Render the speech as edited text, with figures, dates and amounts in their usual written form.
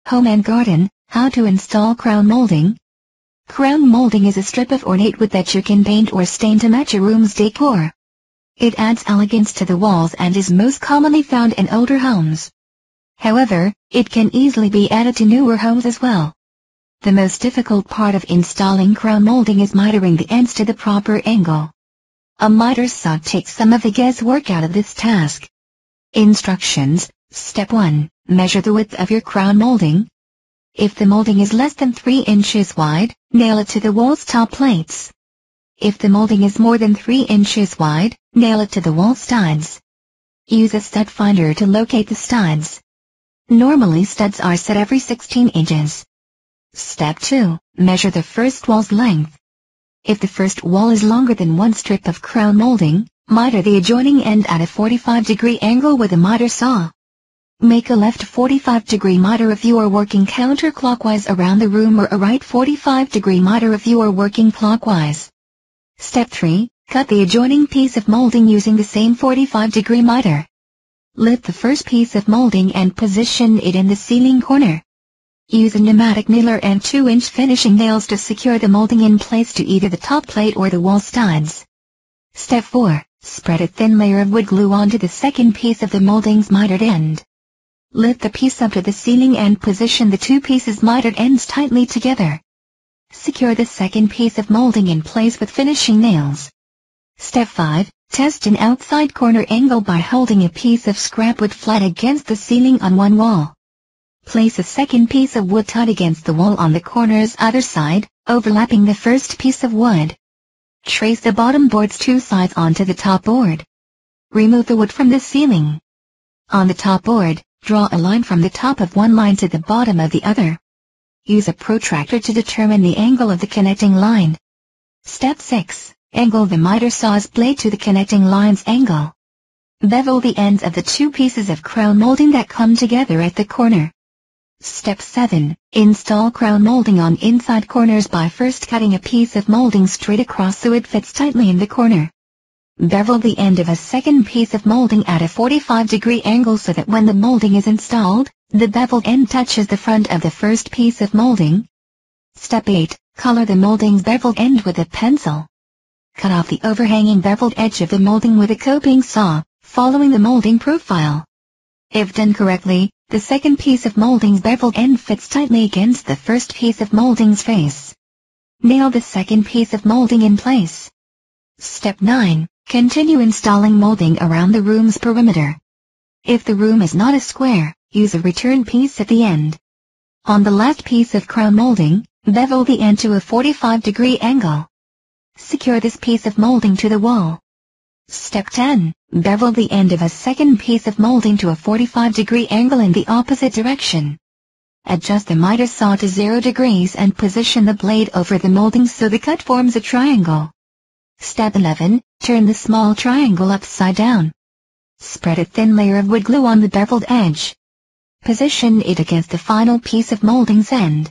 Home and garden, how to install crown molding. Crown molding is a strip of ornate wood that you can paint or stain to match your room's decor. It adds elegance to the walls and is most commonly found in older homes. However, it can easily be added to newer homes as well. The most difficult part of installing crown molding is mitering the ends to the proper angle. A miter saw takes some of the guesswork out of this task. Instructions. Step 1. Measure the width of your crown molding. If the molding is less than 3 inches wide, nail it to the wall's top plates. If the molding is more than 3 inches wide, nail it to the wall studs. Use a stud finder to locate the studs. Normally studs are set every 16 inches. Step 2. Measure the first wall's length. If the first wall is longer than one strip of crown molding, miter the adjoining end at a 45-degree angle with a miter saw. Make a left 45-degree miter if you are working counterclockwise around the room, or a right 45-degree miter if you are working clockwise. Step 3. Cut the adjoining piece of molding using the same 45-degree miter. Lift the first piece of molding and position it in the ceiling corner. Use a pneumatic nailer and 2-inch finishing nails to secure the molding in place to either the top plate or the wall studs. Step 4. Spread a thin layer of wood glue onto the second piece of the molding's mitered end. Lift the piece up to the ceiling and position the two pieces' mitered ends tightly together. Secure the second piece of molding in place with finishing nails. Step 5. Test an outside corner angle by holding a piece of scrap wood flat against the ceiling on one wall. Place a second piece of wood tight against the wall on the corner's other side, overlapping the first piece of wood. Trace the bottom board's two sides onto the top board. Remove the wood from the ceiling. On the top board, draw a line from the top of one line to the bottom of the other. Use a protractor to determine the angle of the connecting line. Step 6. Angle the miter saw's blade to the connecting line's angle. Bevel the ends of the two pieces of crown molding that come together at the corner. Step 7. Install crown molding on inside corners by first cutting a piece of molding straight across so it fits tightly in the corner. Bevel the end of a second piece of molding at a 45-degree angle so that when the molding is installed, the beveled end touches the front of the first piece of molding. Step 8. Color the molding's beveled end with a pencil. Cut off the overhanging beveled edge of the molding with a coping saw, following the molding profile. If done correctly, the second piece of molding's beveled end fits tightly against the first piece of molding's face. Nail the second piece of molding in place. Step 9. Continue installing molding around the room's perimeter. If the room is not a square, use a return piece at the end. On the last piece of crown molding, bevel the end to a 45-degree angle. Secure this piece of molding to the wall. Step 10. Bevel the end of a second piece of molding to a 45-degree angle in the opposite direction. Adjust the miter saw to 0 degrees and position the blade over the molding so the cut forms a triangle. Step 11. Turn the small triangle upside down. Spread a thin layer of wood glue on the beveled edge. Position it against the final piece of molding's end.